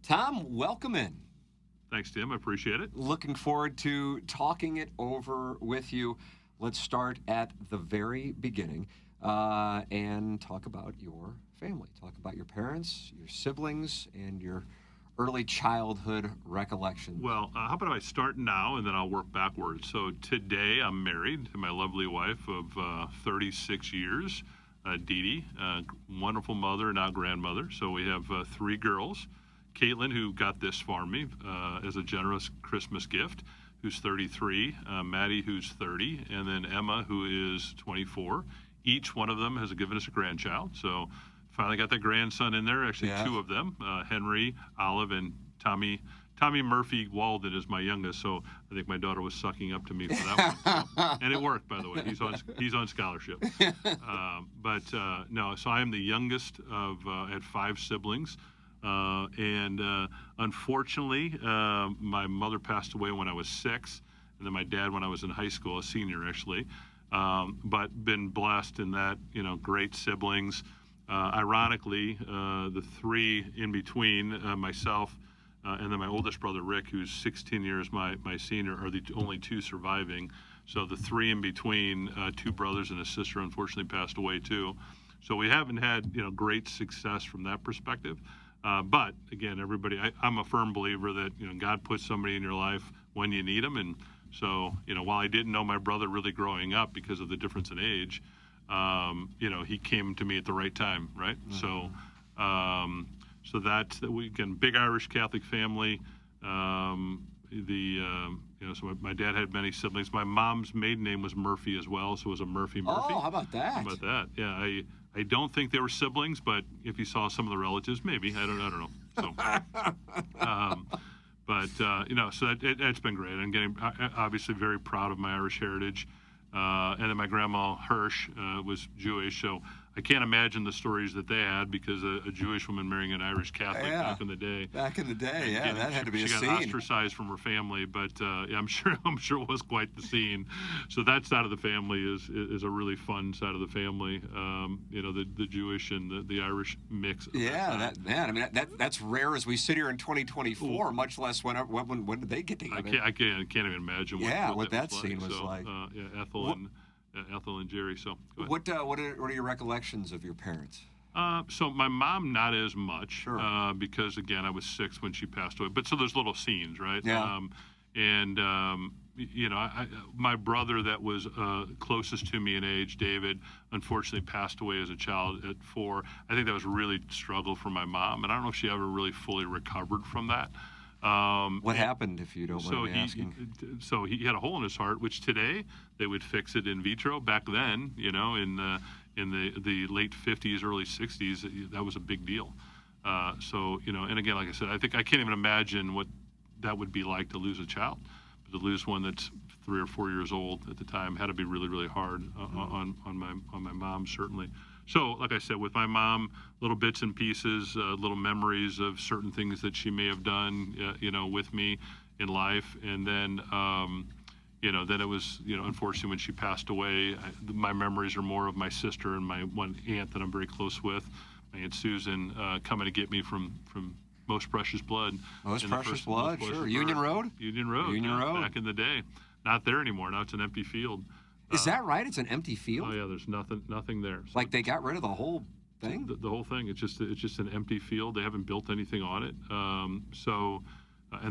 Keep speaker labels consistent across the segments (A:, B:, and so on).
A: Tom, welcome in.
B: Thanks, Tim. I appreciate it.
A: Looking forward to talking it over with you. Let's start at the very beginning and talk about your family. Talk about your parents, your siblings, and your early childhood recollections.
B: Well, how about I start now and then I'll work backwards. So today I'm married to my lovely wife of 36 years, Dee Dee, wonderful mother, now grandmother. So we have 3 girls. Caitlin, who got this for me as a generous Christmas gift, who's 33, Maddie, who's 30, and then Emma, who is 24. Each one of them has given us a grandchild. So finally got that grandson in there, actually 2 of them, Henry, Olive, and Tommy Murphy Walden is my youngest, so I think my daughter was sucking up to me for that one. So, and it worked, by the way. He's on scholarship. No, so I am the youngest of I had 5 siblings. Unfortunately, my mother passed away when I was 6, and then my dad when I was in high school, a senior actually. But been blessed in that, great siblings. Ironically, the 3 in between, myself and then my oldest brother Rick, who's 16 years my senior, are the only 2 surviving. So the 3 in between, 2 brothers and a sister, unfortunately passed away too. So we haven't had great success from that perspective. But again, everybody, I'm a firm believer that God puts somebody in your life when you need them. And so while I didn't know my brother really growing up because of the difference in age, he came to me at the right time, right? Mm-hmm. So that's we can big Irish Catholic family. So my dad had many siblings. My mom's maiden name was Murphy as well, so it was a Murphy.
A: Oh, how about that?
B: How about that? Yeah, I don't think they were siblings, but if you saw some of the relatives, maybe. I don't know. So, so that's been great. I'm getting obviously very proud of my Irish heritage. And then my grandma Hirsch was Jewish, so I can't imagine the stories that they had because a Jewish woman marrying an Irish Catholic back in the day.
A: Back in the day, that had to be a scene.
B: She got ostracized from her family, but I'm sure it was quite the scene. So that side of the family is a really fun side of the family. The Jewish and the Irish mix.
A: That's rare as we sit here in 2024. Much less when did they get together?
B: I can't even imagine.
A: What that scene was like.
B: Ethel and Jerry. So
A: what are your recollections of your parents?
B: So my mom, not as much,
A: Sure.
B: Because again, I was 6 when she passed away. But so there's little scenes, right?
A: Yeah.
B: My brother that was closest to me in age, David, unfortunately passed away as a child at 4. I think that was really struggle for my mom, and I don't know if she ever really fully recovered from that.
A: What happened, if you don't mind me asking?
B: So he had a hole in his heart, which today they would fix it in vitro. Back then, in the late 50s, early 60s, that was a big deal. And again, like I said, I can't even imagine what that would be like to lose a child. But to lose one that's 3 or 4 years old at the time had to be really, really hard on my mom, certainly. So, like I said, with my mom, little bits and pieces, little memories of certain things that she may have done, with me in life. And then, then it was, unfortunately, when she passed away, my memories are more of my sister and my one aunt that I'm very close with, my Aunt Susan, coming to get me from Most Precious Blood.
A: Most Precious Blood, sure. Union Road?
B: Union Road. Back in the day. Not there anymore. Now it's an empty field.
A: Is that right? It's an empty field?
B: Oh yeah, there's nothing there. So
A: like they got rid of the whole thing?
B: The whole thing. It's just an empty field. They haven't built anything on it. And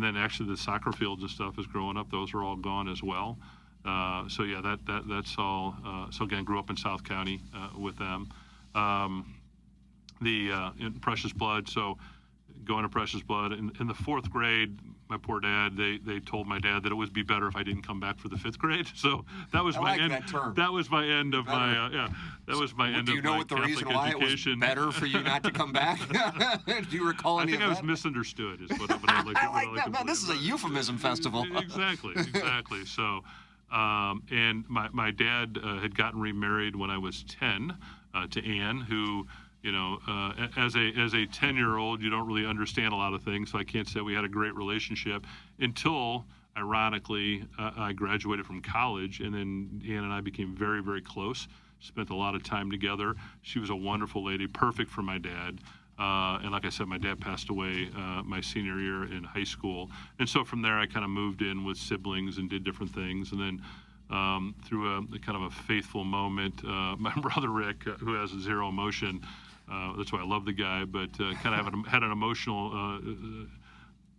B: then actually the soccer fields and stuff is growing up. Those are all gone as well. That's all. So again, grew up in South County with them. In Precious Blood. So going to Precious Blood in the 4th grade. My poor dad, they told my dad that it would be better if I didn't come back for the 5th grade. So that was my end.
A: That term.
B: That was my end of my That was my end of my Catholic education. Do you know what the reason why it was
A: better for you not to come back? Do you recall any of that?
B: I think I was misunderstood. Is what I like.
A: I like that, man. This is a euphemism festival.
B: Exactly. So, and my dad had gotten remarried when I was 10 to Ann, who. As a 10-year-old, you don't really understand a lot of things, so I can't say we had a great relationship until, ironically, I graduated from college, and then Ann and I became very, very close, spent a lot of time together. She was a wonderful lady, perfect for my dad. And like I said, my dad passed away my senior year in high school. And so from there, I kind of moved in with siblings and did different things. And then through a kind of a faithful moment, my brother Rick, who has zero emotion, that's why I love the guy, but kind of had an emotional.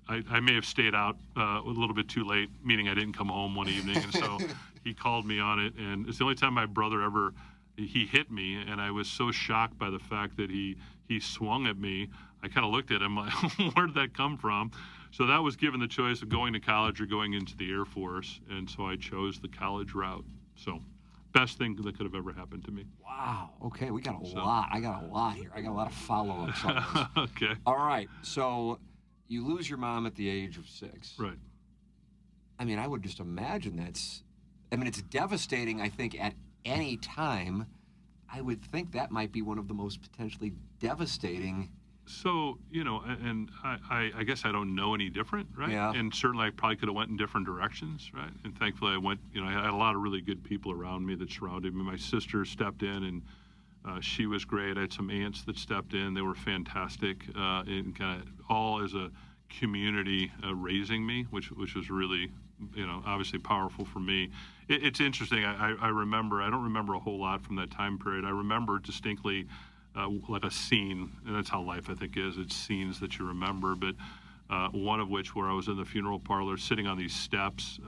B: I may have stayed out a little bit too late, meaning I didn't come home one evening, and so he called me on it. And it's the only time my brother ever he hit me, and I was so shocked by the fact that he swung at me. I kind of looked at him like, where did that come from? So that was given the choice of going to college or going into the Air Force, and so I chose the college route. So best thing that could have ever happened to me.
A: Wow. Okay, we got a lot. I got a lot here. I got a lot of follow-ups on this.
B: Okay.
A: All right. So you lose your mom at the age of 6.
B: Right.
A: I mean, I would just imagine it's devastating, I think, at any time. I would think that might be one of the most potentially devastating.
B: So, and I guess I don't know any different, right?
A: Yeah.
B: And certainly I probably could have went in different directions, right? And thankfully I went, I had a lot of really good people around me that surrounded me. My sister stepped in, and she was great. I had some aunts that stepped in. They were fantastic, and kind of all as a community raising me, which was really, obviously powerful for me. It's interesting. I remember, I don't remember a whole lot from that time period. I remember distinctly like a scene, and that's how life, I think, is. It's scenes that you remember, but one of which where I was in the funeral parlor sitting on these steps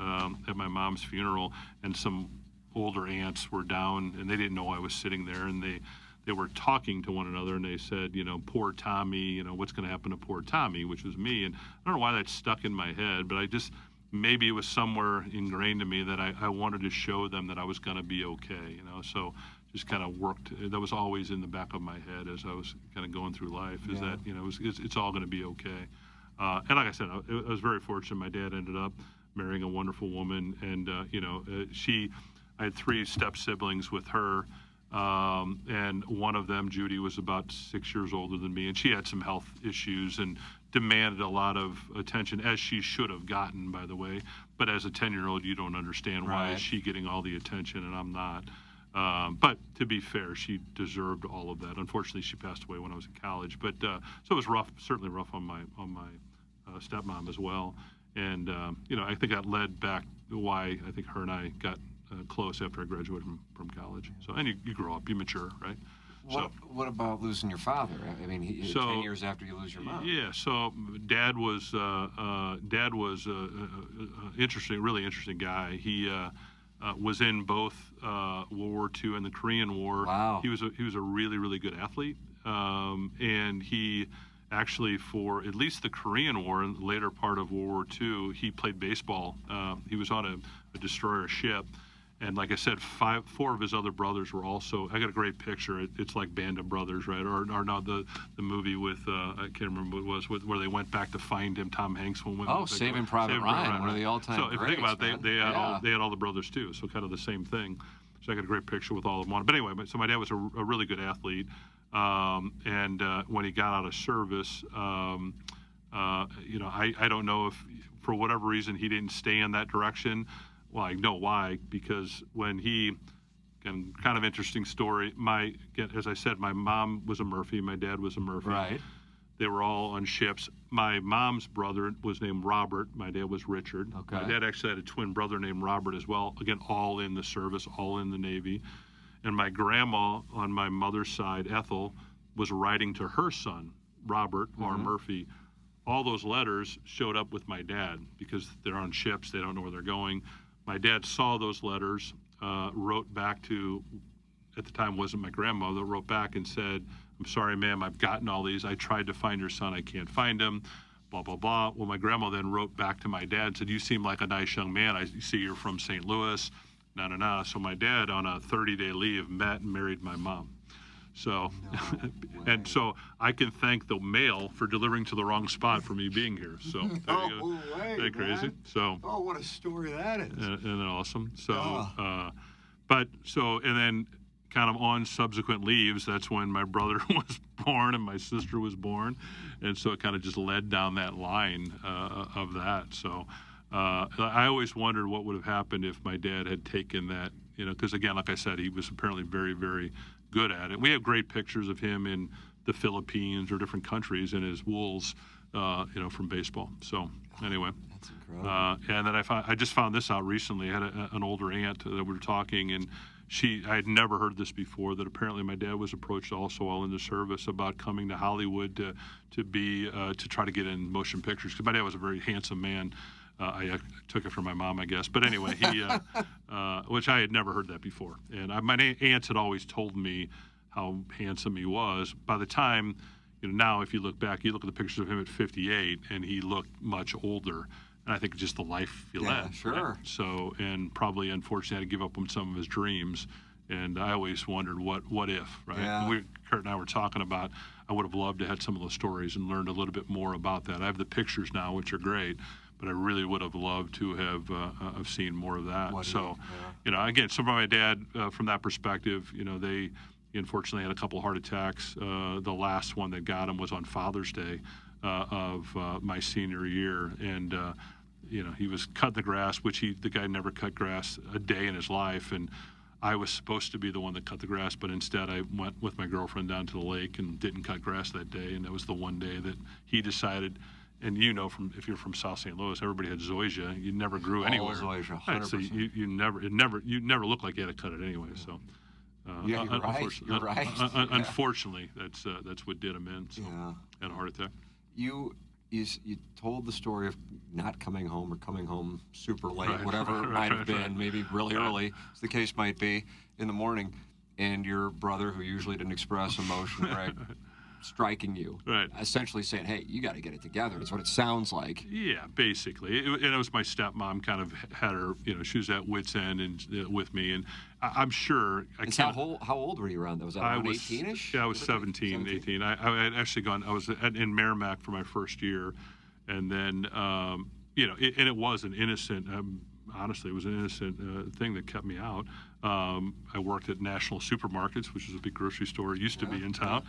B: at my mom's funeral, and some older aunts were down, and they didn't know I was sitting there, and they were talking to one another, and they said, poor Tommy, what's going to happen to poor Tommy, which was me. And I don't know why that stuck in my head, but maybe it was somewhere ingrained in me that I wanted to show them that I was going to be okay, so just kind of worked. That was always in the back of my head as I was kind of going through life, is that, it's all going to be okay. And like I said, I was very fortunate. My dad ended up marrying a wonderful woman, and, I had 3 step siblings with her. And one of them, Judy, was about 6 years older than me, and she had some health issues and demanded a lot of attention, as she should have gotten, by the way. But as a 10-year-old, you don't understand why is she getting all the attention and I'm not. But to be fair, she deserved all of that. Unfortunately, she passed away when I was in college. But so it was rough, certainly rough on my stepmom as well. And I think that led back to why I think her and I got close after I graduated from college. So, and you grow up, you mature, right?
A: What about losing your father? I mean, 10 years after you lose your mom.
B: Yeah. So Dad was interesting, really interesting guy. He was in both World War II and the Korean War.
A: Wow.
B: He was a really, really good athlete, and he actually, for at least the Korean War and the later part of World War II, he played baseball. He was on a destroyer ship. And like I said, 4 of his other brothers were also. I got a great picture. It's like Band of Brothers, right? Or not the movie with I can't remember what it was, where they went back to find him. Tom Hanks went.
A: Saving Private Ryan, one of the all-time.
B: So if you think about it, they had all the brothers too. So kind of the same thing. So I got a great picture with all of them on. But anyway, so my dad was a really good athlete, and when he got out of service, I don't know if for whatever reason he didn't stay in that direction. Well, I know why, because when kind of interesting story, as I said, my mom was a Murphy, my dad was a Murphy.
A: Right.
B: They were all on ships. My mom's brother was named Robert. My dad was Richard.
A: Okay.
B: My dad actually had a twin brother named Robert as well. Again, all in the service, all in the Navy. And my grandma on my mother's side, Ethel, was writing to her son, Robert R. Murphy. All those letters showed up with my dad because they're on ships. They don't know where they're going. My dad saw those letters, wrote back to, at the time wasn't my grandmother, wrote back and said, "I'm sorry, ma'am, I've gotten all these. I tried to find your son. I can't find him, blah, blah, blah." Well, my grandma then wrote back to my dad, said, "You seem like a nice young man. I see you're from St. Louis, na. So my dad, on a 30-day leave, met and married my mom. So, and so I can thank the mail for delivering to the wrong spot for me being here. So there you go. Isn't that crazy?
A: Man.
B: So.
A: Oh, what a story that is.
B: Isn't that awesome? So, and then kind of on subsequent leaves, that's when my brother was born and my sister was born. And so it kind of just led down that line of that. So I always wondered what would have happened if my dad had taken that, because again, like I said, he was apparently very, very good at it. We have great pictures of him in the Philippines or different countries in his wools, from baseball. So anyway.
A: That's incredible.
B: And then I just found this out recently. I had an older aunt that we were talking, and I had never heard this before, that apparently my dad was approached also while in the service about coming to Hollywood to try to get in motion pictures, because my dad was a very handsome man. I took it from my mom, I guess. But anyway, which I had never heard that before. And my aunts had always told me how handsome he was. By the time, now if you look back, you look at the pictures of him at 58, and he looked much older. And I think just the life he led.
A: Sure.
B: Right? So, and probably unfortunately had to give up on some of his dreams. And I always wondered what if, right?
A: Yeah.
B: And Kurt and I were talking about, I would have loved to have some of those stories and learned a little bit more about that. I have the pictures now, which are great, but I really would have loved to have seen more of that. Again, some of my dad, from that perspective, he unfortunately had a couple of heart attacks. The last one that got him was on Father's Day of my senior year, and he was cutting the grass, which the guy never cut grass a day in his life, and I was supposed to be the one that cut the grass, but instead I went with my girlfriend down to the lake and didn't cut grass that day, and that was the one day that he decided. And if you're from South St. Louis, everybody had zoysia. You never grew anywhere.
A: Zoysia, 100%.
B: Right, so you never looked like you had to cut it anyway. So.
A: You're right.
B: Unfortunately, that's what did him in. So, had a heart attack.
A: You told the story of not coming home or coming home super late,
B: Right.
A: whatever it might have been,
B: Right.
A: maybe really early, as the case might be, in the morning, and your brother, who usually didn't express emotion, right, striking you,
B: Right.
A: essentially saying, "Hey, you got to get it together." That's what it sounds like.
B: Yeah, basically, and it was my stepmom kind of had her, she was at wit's end and with me, and I'm sure
A: How old were you around that? Was that around 18-ish?
B: Yeah, I was 17, 18. I had actually gone. I was in Merrimack for my first year, and then and it was an innocent. Honestly, it was an innocent thing that kept me out. I worked at National Supermarkets, which is a big grocery store. It used to be in town.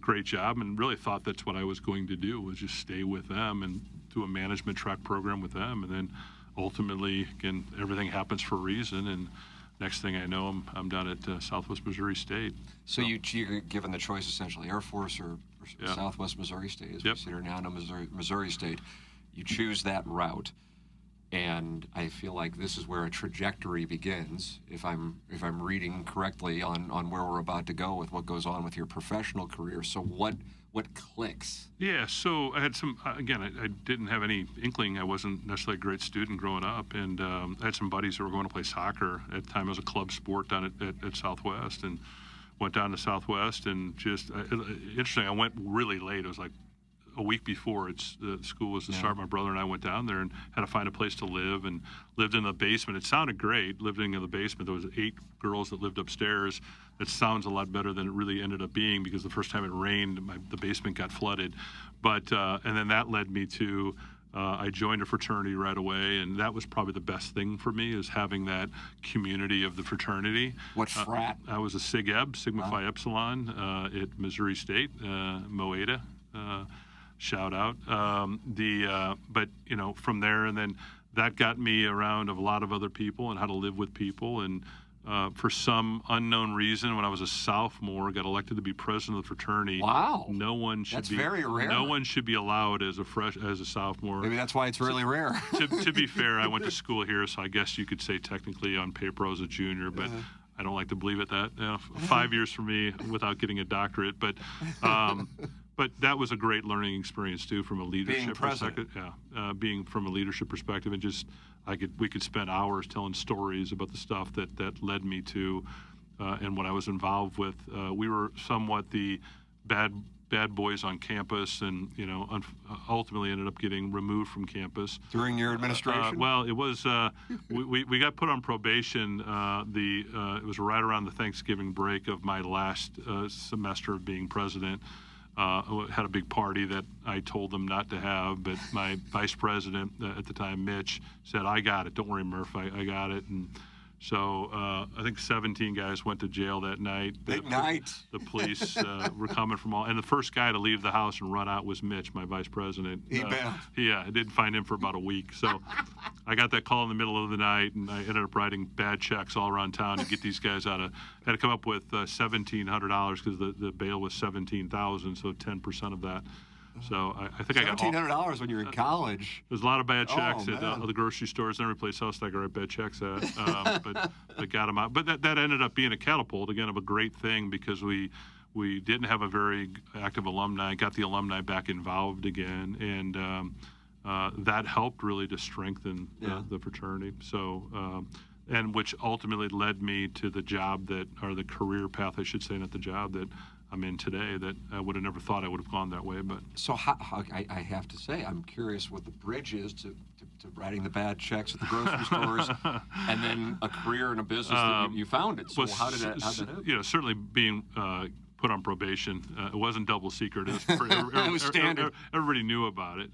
B: Great job, and really thought that's what I was going to do, was just stay with them and do a management track program with them, and then ultimately, again, everything happens for a reason, and next thing I know, I'm down at Southwest Missouri State.
A: So you're given the choice, essentially, Air Force or Southwest Missouri State, as we see here now, Missouri State. You choose that route, and I feel like this is where a trajectory begins, if I'm reading correctly on where we're about to go with what goes on with your professional career. So what clicks?
B: Yeah, so I had some, again, I didn't have any inkling. I wasn't necessarily a great student growing up, and I had some buddies who were going to play soccer. At the time, it was a club sport down at Southwest, and went down to Southwest, and just, interesting, I went really late. It was like a week before the school was to start. My brother and I went down there and had to find a place to live, and lived in the basement. It sounded great, living in the basement. There was 8 girls that lived upstairs. It sounds a lot better than it really ended up being, because the first time it rained, the basement got flooded. But and then that led me to I joined a fraternity right away, and that was probably the best thing for me, is having that community of the fraternity.
A: What frat?
B: I was a Sig Ep, Sigma Phi Epsilon, at Missouri State, Moeda. Shout out. But from there, and then that got me around a lot of other people and how to live with people. And for some unknown reason, when I was a sophomore, got elected to be president of the fraternity.
A: Wow.
B: That's
A: very rare.
B: No one should be allowed as a sophomore.
A: Maybe that's why it's really rare.
B: to be fair, I went to school here, so I guess you could say technically on paper I was a junior, but I don't like to believe it that 5 years for me without getting a doctorate. But that was a great learning experience too, from a leadership perspective. Yeah, being from a leadership perspective, and just we could spend hours telling stories about the stuff that led me to, and what I was involved with. We were somewhat the bad boys on campus, and ultimately ended up getting removed from campus
A: During your administration?
B: Well, it was we got put on probation. It was right around the Thanksgiving break of my last semester of being president. Had a big party that I told them not to have, but my vice president at the time, Mitch, said, "I got it. Don't worry, Murph. I got it." And So I think 17 guys went to jail that night.
A: Big night.
B: The police were coming from all, and the first guy to leave the house and run out was Mitch, my vice president.
A: He bailed.
B: Yeah, I didn't find him for about a week. So I got that call in the middle of the night, and I ended up writing bad checks all around town to get these guys out of. I had to come up with $1,700 because the bail was $17,000, so 10% of that. So I think I got
A: $1,700 when you're in college.
B: There's a lot of bad checks at
A: man.
B: the grocery stores and every place else that I got write bad checks at. But got them out. But that ended up being a catapult, again, of a great thing because we didn't have a very active alumni, got the alumni back involved again, and that helped really to strengthen the fraternity. So, and which ultimately led me to the job or the career path, I should say, not the job that I'm in today, that I would have never thought I would have gone that way. But
A: so I have to say, I'm curious what the bridge is to writing the bad checks at the grocery stores, and then a career in a business that you founded. So how did that happen?
B: Certainly being put on probation, it wasn't double secret. It was,
A: it was standard.
B: Everybody knew about it,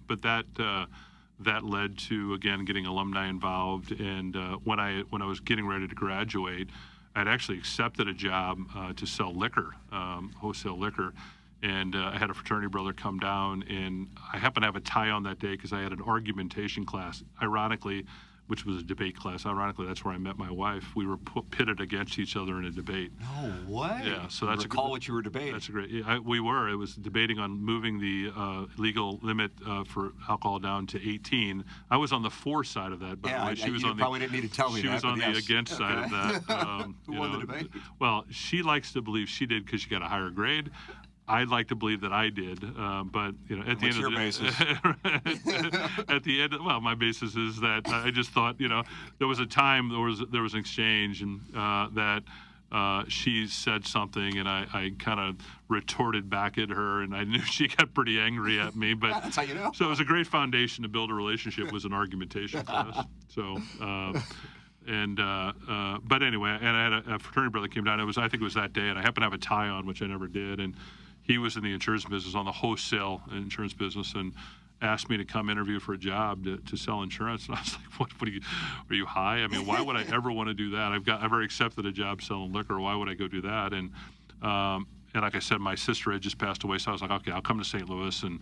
B: but that led to, again, getting alumni involved. And when I was getting ready to graduate, I'd actually accepted a job to sell liquor, wholesale liquor. And I had a fraternity brother come down, and I happened to have a tie on that day because I had an argumentation class, ironically, which was a debate class. Ironically, that's where I met my wife. We were pitted against each other in a debate.
A: No way.
B: Yeah, so that's
A: recall what you were debating.
B: That's a great. Yeah, we were. It was debating on moving the legal limit for alcohol down to 18. I was on the for side of that. By the way, she was on
A: probably didn't need to tell me
B: she
A: that.
B: was on the against side of that.
A: Who won the debate?
B: Well, she likes to believe she did because she got a higher grade. I'd like to believe that I did, but at the end of the
A: basis?
B: At the end, well, my basis is that I just thought, there was a time there was an exchange, and that she said something, and I kind of retorted back at her, and I knew she got pretty angry at me. But
A: that's how you know.
B: So it was a great foundation to build a relationship. Was an argumentation class. So. But anyway, and I had a fraternity brother came down. I think it was that day, and I happened to have a tie on, which I never did. And he was in the insurance business, on the wholesale insurance business, and asked me to come interview for a job to sell insurance. And I was like, "What are you high? I mean, why would I ever want to do that? I've already accepted a job selling liquor. Why would I go do that?" And like I said, my sister had just passed away, so I was like, "Okay, I'll come to St. Louis." And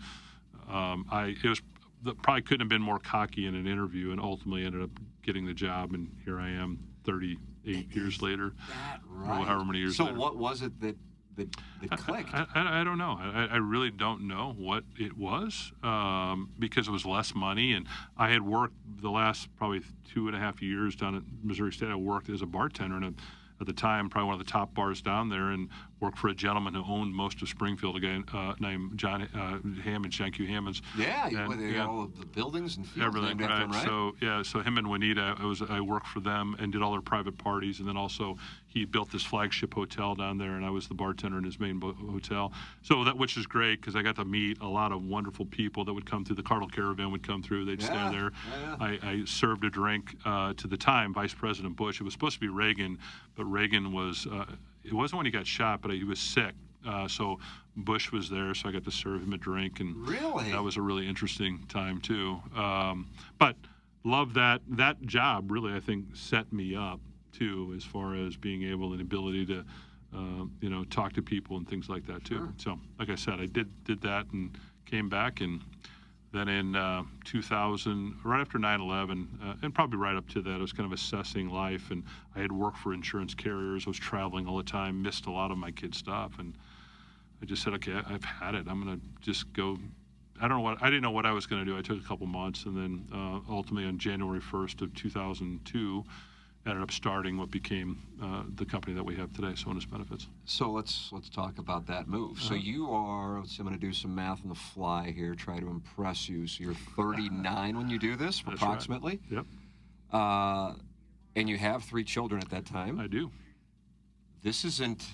B: probably couldn't have been more cocky in an interview, and ultimately ended up getting the job, and here I am 38 years later, or however many years later.
A: So what was it that clicked?
B: I don't know. I really don't know what it was, because it was less money, and I had worked the last probably 2.5 years down at Missouri State. I worked as a bartender, and at the time, probably one of the top bars down there, and worked for a gentleman who owned most of Springfield, a guy named John Hammond, John Q. Hammonds.
A: Yeah, they got all of the buildings and fields
B: everything,
A: named after him, right?
B: So him and Juanita, I worked for them and did all their private parties, and then also he built this flagship hotel down there, and I was the bartender in his main hotel. So which is great because I got to meet a lot of wonderful people that would come through. The Cardinal Caravan would come through. They'd stand there. Yeah. I served a drink to the time Vice President Bush. It was supposed to be Reagan, but Reagan was. It wasn't when he got shot, but he was sick. So Bush was there, so I got to serve him a drink, and
A: really,
B: that was a really interesting time too. But love that job. Really, I think set me up too, as far as being able and ability to, talk to people and things like that too.
A: Sure.
B: So, like I said, I did that and came back, and then in 2000, right after 9/11, and probably right up to that, I was kind of assessing life, and I had worked for insurance carriers. I was traveling all the time, missed a lot of my kids' stuff, and I just said, okay, I've had it. I'm going to just go. I didn't know what I was going to do. I took a couple months, and then ultimately on January 1st of 2002, ended up starting what became the company that we have today, Sonus Benefits.
A: So let's talk about that move. So you are, I'm going to do some math on the fly here, try to impress you. So you're 39 when you do this,
B: That's
A: approximately.
B: Right. Yep.
A: And you have 3 children at that time.
B: I do.
A: This isn't.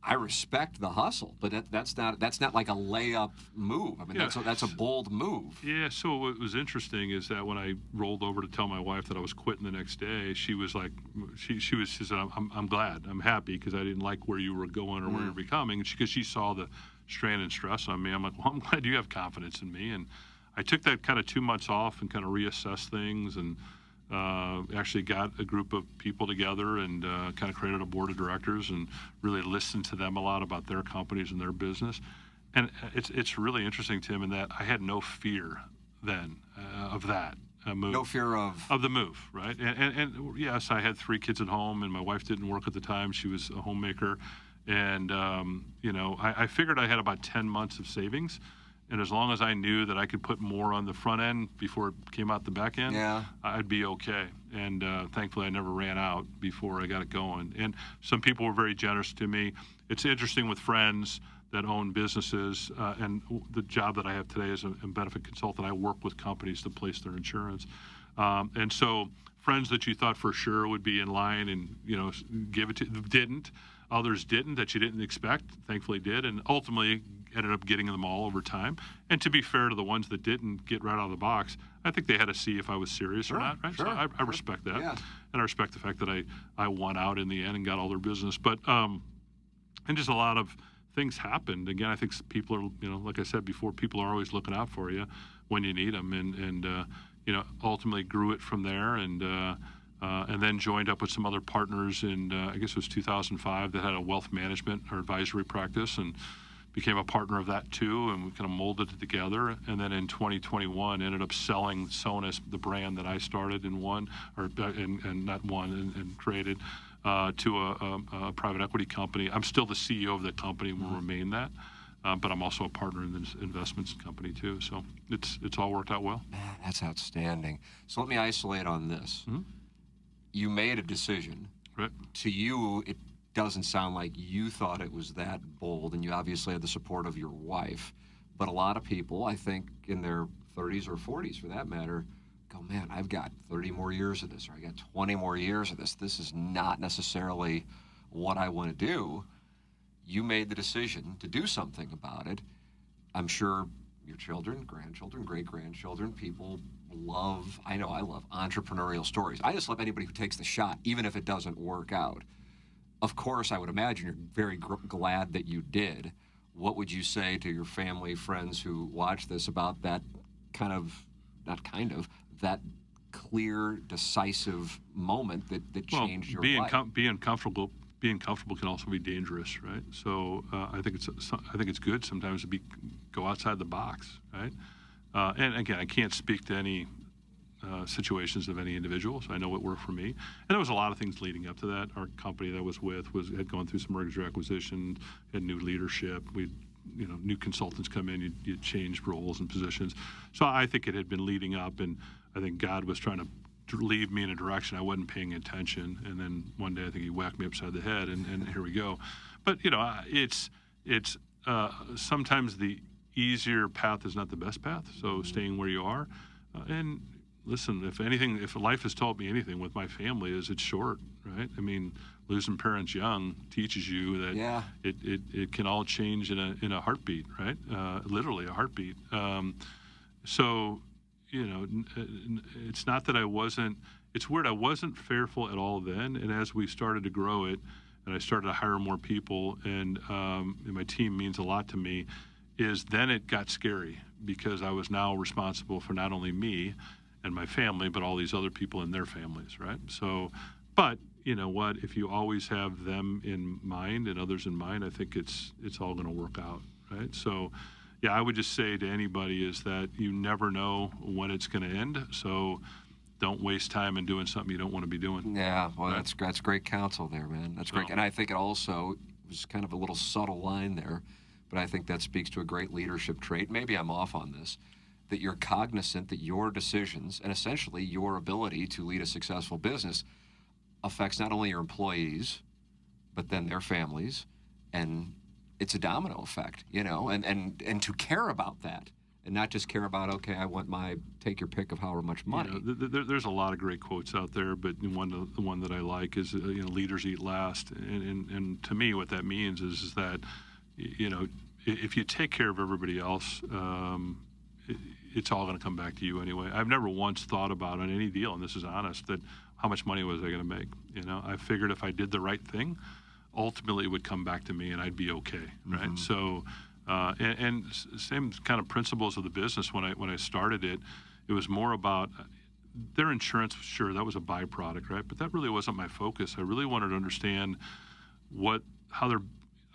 A: I respect the hustle, but that's not like a layup move. I mean, that's a bold move.
B: Yeah. So what was interesting is that when I rolled over to tell my wife that I was quitting the next day, she was like, she said, I'm glad, I'm happy, because I didn't like where you were going or where you're becoming, because she saw the strain and stress on me. I'm like, well, I'm glad you have confidence in me. And I took that kind of 2 months off and kind of reassessed things, and Actually got a group of people together and kind of created a board of directors and really listened to them a lot about their companies and their business. And it's really interesting, Tim, in that I had no fear then of that move.
A: No fear of
B: the move, right? And yes, I had 3 kids at home, and my wife didn't work at the time. She was a homemaker. And, I figured I had about 10 months of savings. And as long as I knew that I could put more on the front end before it came out the back end, I'd be okay. And thankfully, I never ran out before I got it going. And some people were very generous to me. It's interesting with friends that own businesses, and the job that I have today as a benefit consultant, I work with companies to place their insurance. And so friends that you thought for sure would be in line and, give it to, didn't. Others didn't, that you didn't expect, thankfully did, and ultimately ended up getting them all over time. And to be fair to the ones that didn't get right out of the box, I think they had to see if I was serious or not, right?
A: Sure,
B: so I respect that.
A: Yeah.
B: And I respect the fact that I won out in the end and got all their business. But, and just a lot of things happened. Again, I think people are, like I said before, people are always looking out for you when you need them. And ultimately grew it from there. And then joined up with some other partners in, I guess it was 2005, that had a wealth management or advisory practice, and became a partner of that too, and we kind of molded it together. And then in 2021, ended up selling Sonus, the brand that I started and created, to a private equity company. I'm still the CEO of the company and will remain that. But I'm also a partner in this investments company too. So it's all worked out well.
A: Man, that's outstanding. So let me isolate on this.
B: Mm-hmm.
A: You made a decision.
B: Right.
A: To you, it doesn't sound like you thought it was that bold, and you obviously had the support of your wife. But a lot of people, I think, in their 30s or 40s for that matter, go, man, I've got 30 more years of this, or I got 20 more years of this. This is not necessarily what I want to do. You made the decision to do something about it. I'm sure your children, grandchildren, great-grandchildren, people love, I know I love entrepreneurial stories. I just love anybody who takes the shot, even if it doesn't work out. Of course, I would imagine you're very glad that you did. What would you say to your family, friends who watch this about that that clear, decisive moment that changed your life?
B: Being comfortable can also be dangerous, right? So I think it's good sometimes to go outside the box, right? And again, I can't speak to any situations of any individual, so I know what worked for me. And there was a lot of things leading up to that. Our company that I was with had gone through some merger acquisition, had new leadership. New consultants come in, you change roles and positions. So I think it had been leading up, and I think God was trying to lead me in a direction I wasn't paying attention, and then one day I think he whacked me upside the head, and here we go. But it's sometimes the easier path is not the best path. So staying where you are, and listen, if life has taught me anything with my family, is it's short, right? I mean, losing parents young teaches you that it can all change in a heartbeat, right? Literally a heartbeat. So. It's not that it's weird, I wasn't fearful at all then, and as we started to grow it, and I started to hire more people, and my team means a lot to me, is then it got scary, because I was now responsible for not only me and my family, but all these other people and their families, right? So, but you know what, if you always have them in mind and others in mind, I think it's all going to work out, right? So, yeah, I would just say to anybody is that you never know when it's going to end, so don't waste time in doing something you don't want to be doing.
A: Yeah, well, right? That's great counsel there, man. That's great. And I think it also was kind of a little subtle line there, but I think that speaks to a great leadership trait. Maybe I'm off on this, that you're cognizant that your decisions and essentially your ability to lead a successful business affects not only your employees, but then their families, and it's a domino effect, and to care about that and not just care about, okay, I want take your pick of however much money.
B: There's a lot of great quotes out there, but the one that I like is, leaders eat last. And to me, what that means is that, if you take care of everybody else, it's all going to come back to you anyway. I've never once thought about on any deal, and this is honest, that how much money was I going to make? I figured if I did the right thing, ultimately it would come back to me and I'd be okay, right? Mm-hmm. So, and same kind of principles of the business when I started it, it was more about their insurance, sure, that was a byproduct, right? But that really wasn't my focus. I really wanted to understand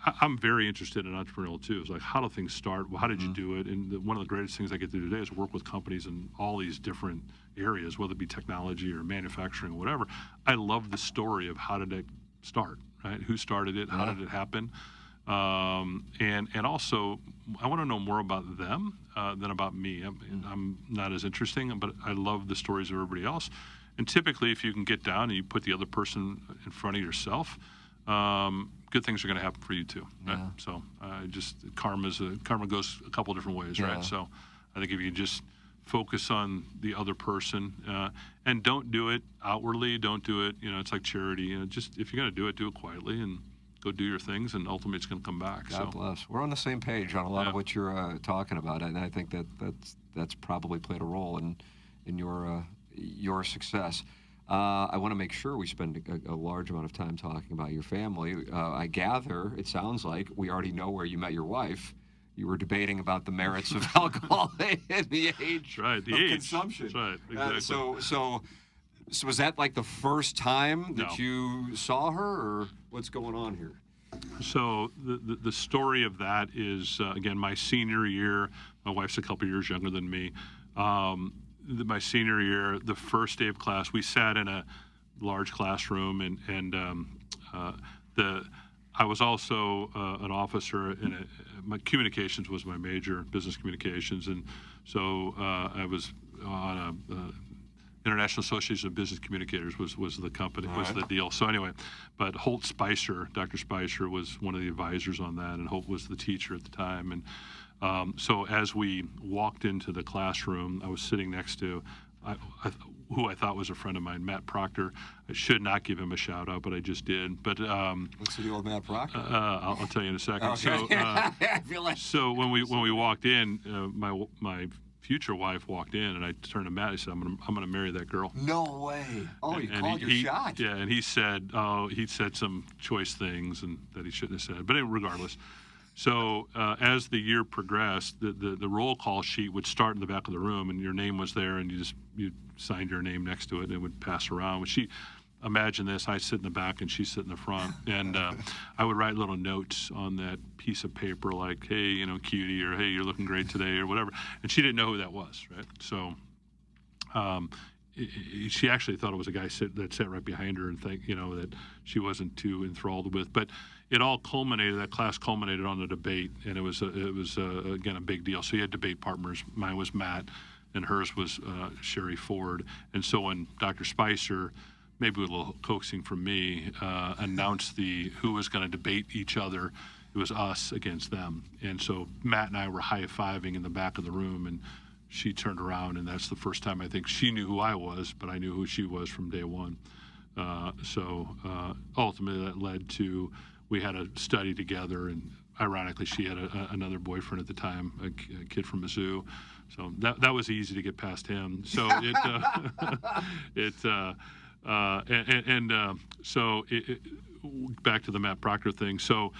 B: I'm very interested in entrepreneurial too. It's like, how do things start? Well, how did you do it? And one of the greatest things I get to do today is work with companies in all these different areas, whether it be technology or manufacturing or whatever. I love the story of how did it start, right? Who started it? How did it happen? And also, I want to know more about them than about me. I'm not as interesting, but I love the stories of everybody else. And typically, if you can get down and you put the other person in front of yourself, good things are going to happen for you too. Right?
A: Yeah.
B: So karma goes a couple different ways,
A: Yeah.
B: right? So I think if you just focus on the other person and don't do it outwardly, don't do it. It's like charity. Just if you're going to do it quietly and go do your things, and ultimately it's going to come back.
A: God bless. We're on the same page on a lot of what you're talking about, and I think that's probably played a role in your success. I want to make sure we spend a large amount of time talking about your family. I gather, it sounds like, we already know where you met your wife. You were debating about the merits of alcohol and the age of consumption.
B: That's right, exactly.
A: So was that like the first time that
B: No.
A: you saw her, or what's going on here?
B: So the story of that is, again, my senior year. My wife's a couple years younger than me. My senior year, the first day of class, we sat in a large classroom, and I was also an officer my communications was my major, business communications, and so I was on International Association of Business Communicators was the company, was the deal. So anyway, but Holt Spicer, Dr. Spicer was one of the advisors on that, and Holt was the teacher at the time. And so as we walked into the classroom, I was sitting next to who I thought was a friend of mine, Matt Proctor. I should not give him a shout out, but I just did. But
A: what's the deal with Matt Proctor?
B: I'll tell you in a second.
A: Okay.
B: So,
A: I feel like
B: so when we walked in, my future wife walked in, and I turned to Matt. I said, "I'm gonna marry that girl."
A: no way. Oh, you called your shot.
B: Yeah, and he said some choice things and that he shouldn't have said. But regardless, so as the year progressed, the roll call sheet would start in the back of the room, and your name was there, and you signed your name next to it, and it would pass around. When imagine this: I sit in the back, and she sit in the front, and I would write little notes on that piece of paper, like, "Hey, cutie," or "Hey, you're looking great today," or whatever. And she didn't know who that was, right? So. She actually thought it was a guy that sat right behind her, and that she wasn't too enthralled with. But it all culminated. That class culminated on the debate, and it was again a big deal. So you had debate partners. Mine was Matt, and hers was Sherry Ford. And so when Dr. Spicer, maybe with a little coaxing from me, announced who was going to debate each other, it was us against them. And so Matt and I were high-fiving in the back of the room, and she turned around, and that's the first time I think she knew who I was, but I knew who she was from day one. So ultimately that led to, we had a study together, and ironically she had another boyfriend at the time, a kid from Mizzou. So that was easy to get past him. So back to the Matt Proctor thing. So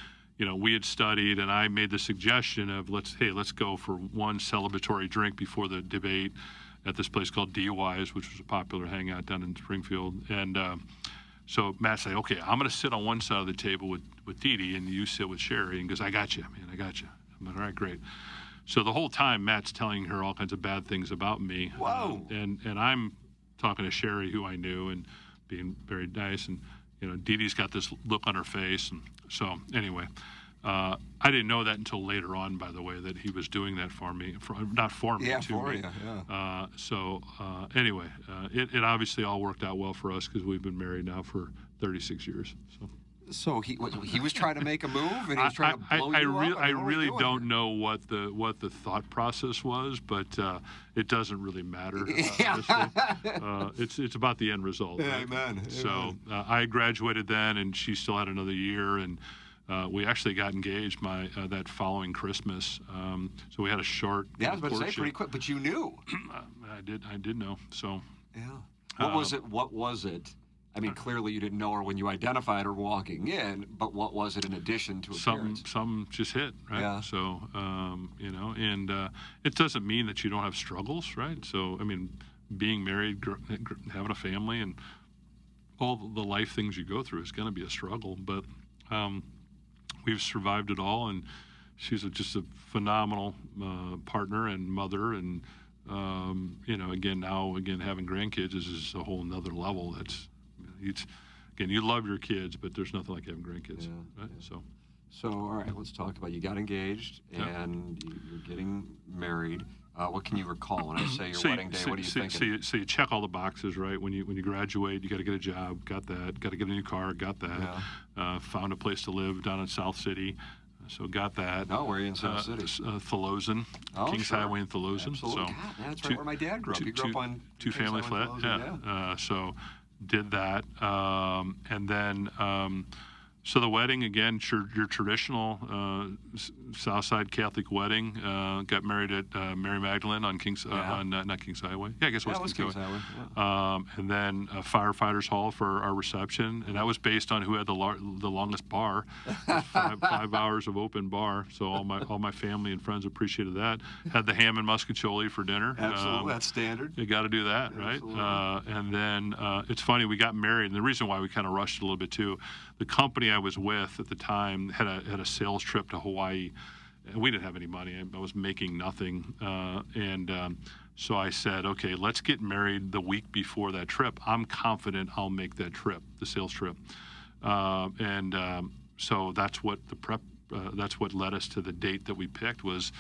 B: we had studied, and I made the suggestion of let's go for one celebratory drink before the debate at this place called DY's, which was a popular hangout down in Springfield. And so Matt said, "Okay, I'm going to sit on one side of the table with Dee Dee, and you sit with Sherry." And he goes, "I got you, man, I got you." I'm like, "All right, great." So the whole time, Matt's telling her all kinds of bad things about me.
A: Whoa.
B: And I'm talking to Sherry, who I knew, and being very nice. And Dee Dee's got this look on her face. And so anyway, I didn't know that until later on, by the way, that he was doing that for me, not for me, to
A: for
B: me.
A: you, yeah.
B: Anyway, it obviously all worked out well for us because we've been married now for 36 years.
A: So he was trying to make a move, and he was trying to blow you up?
B: I really don't know what the thought process was, but it doesn't really matter. It's about the end result. Right?
A: Amen.
B: So I graduated then, and she still had another year, and we actually got engaged that following Christmas. So we had a short.
A: Yeah, I was about to say pretty quick, but you knew.
B: I did know. So.
A: Yeah. What was it? I mean, clearly you didn't know her when you identified her walking in, but what was it in addition to appearance?
B: Some just hit, right?
A: Yeah.
B: So, and it doesn't mean that you don't have struggles, right? So, I mean, being married, having a family, and all the life things you go through is going to be a struggle. But we've survived it all, and she's just a phenomenal partner and mother. And again, having grandkids is just a whole nother level. Again, you love your kids, but there's nothing like having grandkids, right?
A: Yeah. So, all right, let's talk about, you got engaged and you're getting married. What can you recall when I say your wedding day? What are you thinking?
B: So you check all the boxes, right? When you graduate, you got to get a job, got that. Got to get a new car, got that.
A: Yeah.
B: Found a place to live down in South City, so got that.
A: Oh, where are you in South City?
B: Thallosin, Kings Highway in Thallosin.
A: Absolutely.
B: So
A: God, that's right where my dad grew up. He grew up on
B: two-family flat. Yeah. So did that, and then. So the wedding, again, your traditional Southside Catholic wedding. Got married at Mary Magdalene on not Kings Highway. Yeah, I guess it was Kings Highway. Yeah. And then Firefighters Hall for our reception, and that was based on who had the longest bar, five hours of open bar. So all my family and friends appreciated that. Had the ham and muscatoli for dinner.
A: Absolutely, that's standard.
B: You got to do that, right? And then it's funny, we got married, and the reason why we kind of rushed a little bit too, the company I was with at the time had a sales trip to Hawaii, and we didn't have any money. I was making nothing, so I said, okay, let's get married the week before that trip. I'm confident I'll make that trip, the sales trip, so that's what that's what led us to the date that we picked was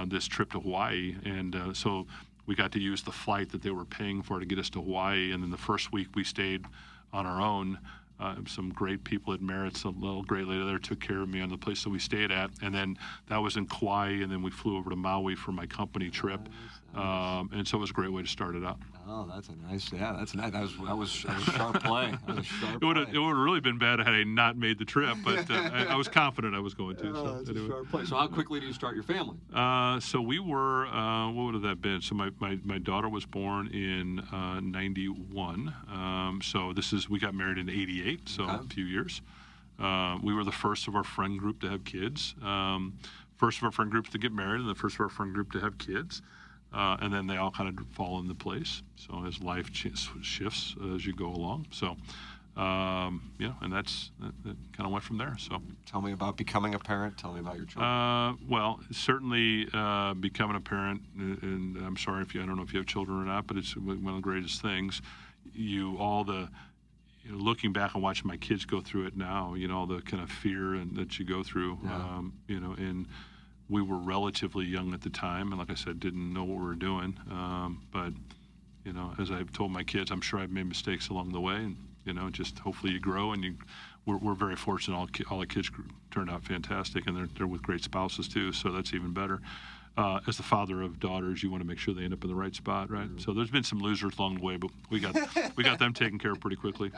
B: this trip to Hawaii, and so we got to use the flight that they were paying for to get us to Hawaii, and then the first week we stayed on our own. Some great people at Merritt's, a little great lady there took care of me on the place that we stayed at, and then that was in Kauai, and then we flew over to Maui for my company trip, and so it was a great way to start it out.
A: Oh, that's nice. That was sharp play.
B: It would have really been bad had I not made the trip, but I was confident I was going to.
A: That's a sharp play. So how quickly do you start your family?
B: So we were, what would have that been? So my daughter was born in 91. So we got married in 88, so a few years. We were the first of our friend group to have kids. First of our friend groups to get married, and the first of our friend group to have kids. And then they all kind of fall into place. So as life shifts as you go along. So, and that kind of went from there. So,
A: tell me about becoming a parent. Tell me about your children.
B: Well, certainly becoming a parent, and I'm sorry I don't know if you have children or not, but it's one of the greatest things. Looking back and watching my kids go through it now, all the kind of fear that you go through, and we were relatively young at the time, and like I said, didn't know what we were doing. But as I've told my kids, I'm sure I've made mistakes along the way, and just hopefully you grow. And we're very fortunate. All the kids turned out fantastic, and they're with great spouses too, so that's even better. As the father of daughters, you want to make sure they end up in the right spot, right? Mm-hmm. So there's been some losers along the way, but we got them taken care of pretty quickly.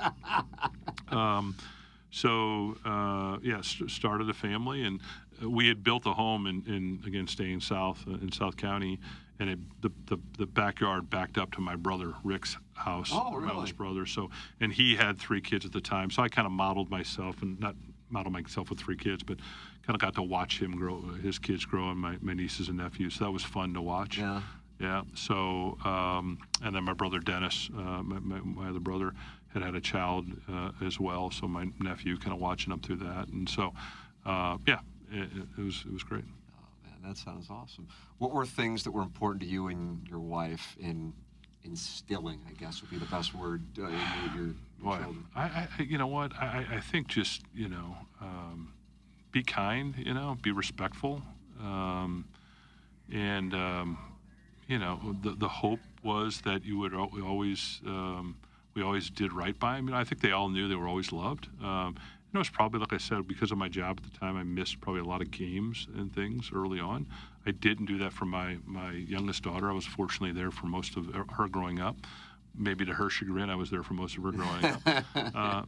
B: Started a family, and we had built a home in again, staying in South County, and the backyard backed up to my brother Rick's house.
A: Oh, really?
B: My oldest brother. So, and he had 3 kids at the time, so I kind of modeled myself, and not model myself with 3 kids, but kind of got to watch him grow, his kids grow, and my nieces and nephews. So that was fun to watch.
A: Yeah.
B: Yeah. So, and then my brother Dennis, my other brother, had a child as well. So my nephew, kind of watching him through that, and so, it was great.
A: Oh man, that sounds awesome. What were things that were important to you and your wife in instilling, I guess would be the best word, your children?
B: You know what? I think just be kind. Be respectful, and the hope was that you would always. We always did right by them. I think they all knew they were always loved. It was probably, like I said, because of my job at the time, I missed probably a lot of games and things early on. I didn't do that for my youngest daughter. I was fortunately there for most of her growing up. Maybe to her chagrin, I was there for most of her growing up.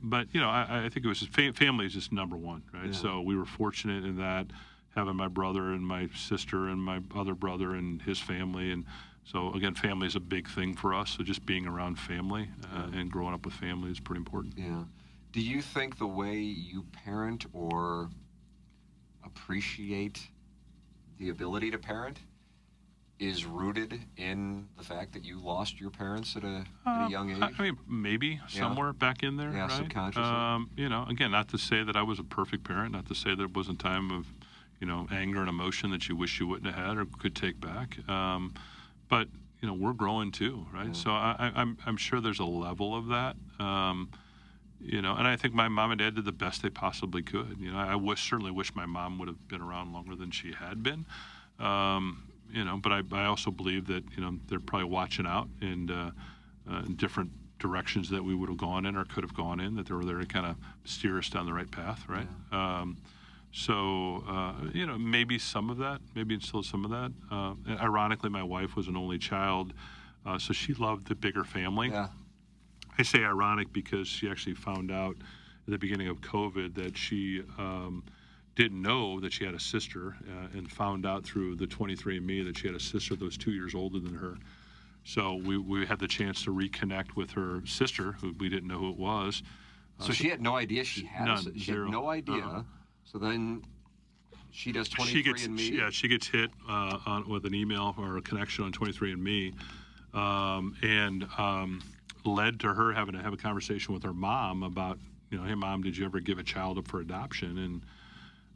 B: But I think it was just family is just number one, right? Yeah. So we were fortunate in that, having my brother and my sister and my other brother and his family. And so again, family is a big thing for us. So just being around family and growing up with family is pretty important.
A: Yeah. Do you think the way you parent or appreciate the ability to parent is rooted in the fact that you lost your parents at a young age?
B: I mean, maybe somewhere back in there,
A: Yeah,
B: right?
A: subconsciously.
B: Again, not to say that I was a perfect parent, not to say there wasn't time of, anger and emotion that you wish you wouldn't have had or could take back. But we're growing too, right?
A: Yeah.
B: So I'm sure there's a level of that. And I think my mom and dad did the best they possibly could. I certainly wish my mom would have been around longer than she had been. But I also believe that, they're probably watching out and in different directions that we would have gone in or could have gone in, that they were there to kind of steer us down the right path, right?
A: Yeah.
B: Maybe some of that, maybe still some of that. Ironically, my wife was an only child, so she loved the bigger family.
A: Yeah.
B: I say ironic because she actually found out at the beginning of COVID that she didn't know that she had a sister and found out through the 23andMe that she had a sister that was 2 years older than her. So we had the chance to reconnect with her sister, who we didn't know who it was.
A: So she had no idea she had
B: none,
A: she had no idea. So then she does 23andMe?
B: She gets hit with an email or a connection on 23andMe, and led to her having to have a conversation with her mom about, hey, Mom, did you ever give a child up for adoption? And